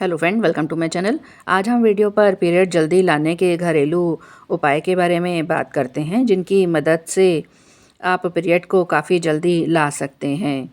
Hello friend, welcome to my channel. आज हम video पर पीरियड जल्दी लाने के घरेलू उपाय के बारे में बात करते हैं, जिनकी मदद से आप पीरियड को काफ़ी जल्दी ला सकते हैं।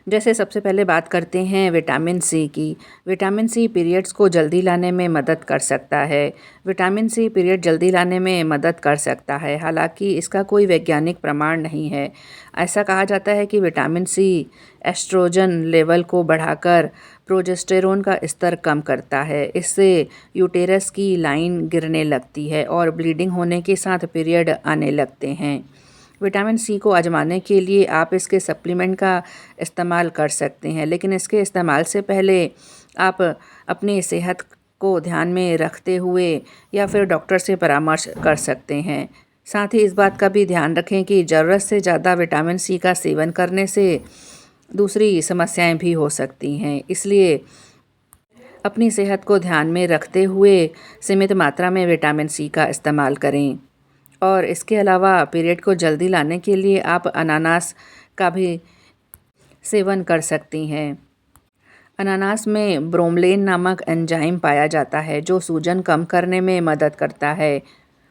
जैसे सबसे पहले बात करते हैं विटामिन सी की। विटामिन सी पीरियड्स को जल्दी लाने में मदद कर सकता है। विटामिन सी पीरियड जल्दी लाने में मदद कर सकता है, हालांकि इसका कोई वैज्ञानिक प्रमाण नहीं है। ऐसा कहा जाता है कि विटामिन सी एस्ट्रोजन लेवल को बढ़ाकर प्रोजेस्टेरोन का स्तर कम करता है। इससे यूटेरस की लाइन गिरने लगती है और ब्लीडिंग होने के साथ पीरियड आने लगते हैं। विटामिन सी को आजमाने के लिए आप इसके सप्लीमेंट का इस्तेमाल कर सकते हैं, लेकिन इसके इस्तेमाल से पहले आप अपनी सेहत को ध्यान में रखते हुए या फिर डॉक्टर से परामर्श कर सकते हैं। साथ ही इस बात का भी ध्यान रखें कि ज़रूरत से ज़्यादा विटामिन सी का सेवन करने से दूसरी समस्याएं भी हो सकती हैं। इसलिए अपनी सेहत को ध्यान में रखते हुए सीमित मात्रा में विटामिन सी का इस्तेमाल करें। और इसके अलावा पीरियड को जल्दी लाने के लिए आप अनानास का भी सेवन कर सकती हैं। अनानास में ब्रोमलेन नामक एंजाइम पाया जाता है, जो सूजन कम करने में मदद करता है।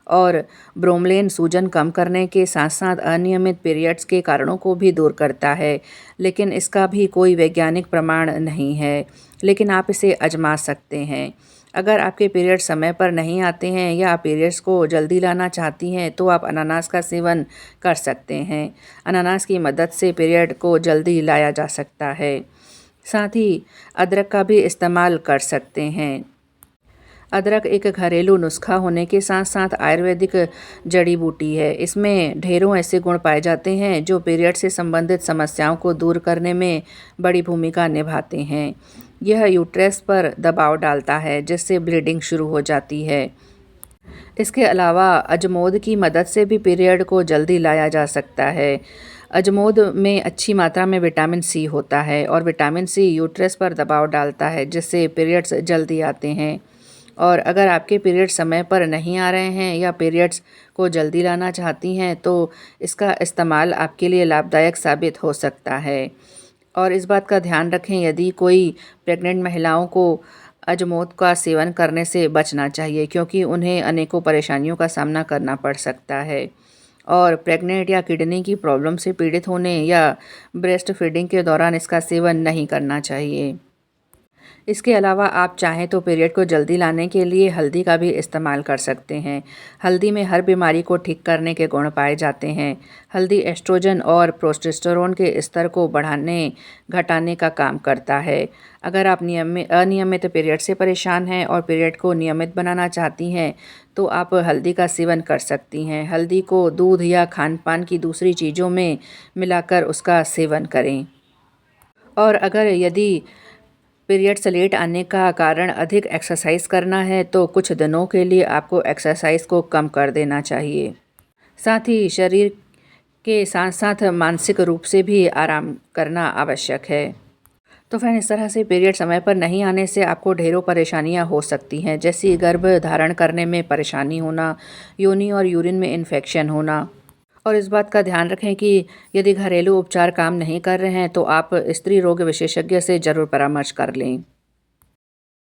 और ब्रोमलेन सूजन कम करने के साथ साथ अनियमित पीरियड्स के कारणों को भी दूर करता है, लेकिन इसका भी कोई वैज्ञानिक प्रमाण नहीं है। लेकिन आप इसे आजमा सकते हैं। अगर आपके पीरियड समय पर नहीं आते हैं या आप पीरियड्स को जल्दी लाना चाहती हैं, तो आप अनानास का सेवन कर सकते हैं। अनानास की मदद से पीरियड को जल्दी लाया जा सकता है। साथ ही अदरक का भी इस्तेमाल कर सकते हैं। अदरक एक घरेलू नुस्खा होने के साथ साथ आयुर्वेदिक जड़ी बूटी है। इसमें ढेरों ऐसे गुण पाए जाते हैं जो पीरियड से संबंधित समस्याओं को दूर करने में बड़ी भूमिका निभाते हैं। यह यूट्रस पर दबाव डालता है, जिससे ब्लीडिंग शुरू हो जाती है। इसके अलावा अजमोद की मदद से भी पीरियड को जल्दी लाया जा सकता है। अजमोद में अच्छी मात्रा में विटामिन सी होता है और विटामिन सी यूट्रस पर दबाव डालता है, जिससे पीरियड्स जल्दी आते हैं। और अगर आपके पीरियड समय पर नहीं आ रहे हैं या पीरियड्स को जल्दी लाना चाहती हैं, तो इसका इस्तेमाल आपके लिए लाभदायक साबित हो सकता है। और इस बात का ध्यान रखें, यदि कोई प्रेग्नेंट महिलाओं को अजमोद का सेवन करने से बचना चाहिए, क्योंकि उन्हें अनेकों परेशानियों का सामना करना पड़ सकता है। और प्रेग्नेंट या किडनी की प्रॉब्लम से पीड़ित होने या ब्रेस्ट फीडिंग के दौरान इसका सेवन नहीं करना चाहिए। इसके अलावा आप चाहें तो पीरियड को जल्दी लाने के लिए हल्दी का भी इस्तेमाल कर सकते हैं। हल्दी में हर बीमारी को ठीक करने के गुण पाए जाते हैं। हल्दी एस्ट्रोजन और प्रोजेस्टेरोन के स्तर को बढ़ाने घटाने का काम करता है। अगर आप अनियमित पीरियड से परेशान हैं और पीरियड को नियमित बनाना चाहती हैं, तो आप हल्दी का सेवन कर सकती हैं। हल्दी को दूध या खान पान की दूसरी चीज़ों में मिलाकर उसका सेवन करें। और अगर यदि पीरियड्स लेट आने का कारण अधिक एक्सरसाइज करना है, तो कुछ दिनों के लिए आपको एक्सरसाइज को कम कर देना चाहिए। साथ ही शरीर के साथ साथ मानसिक रूप से भी आराम करना आवश्यक है। तो फ्रेंड, इस तरह से पीरियड समय पर नहीं आने से आपको ढेरों परेशानियां हो सकती हैं, जैसे गर्भ धारण करने में परेशानी होना, योनि और यूरिन में इन्फेक्शन होना। और इस बात का ध्यान रखें कि यदि घरेलू उपचार काम नहीं कर रहे हैं, तो आप स्त्री रोग विशेषज्ञ से ज़रूर परामर्श कर लें।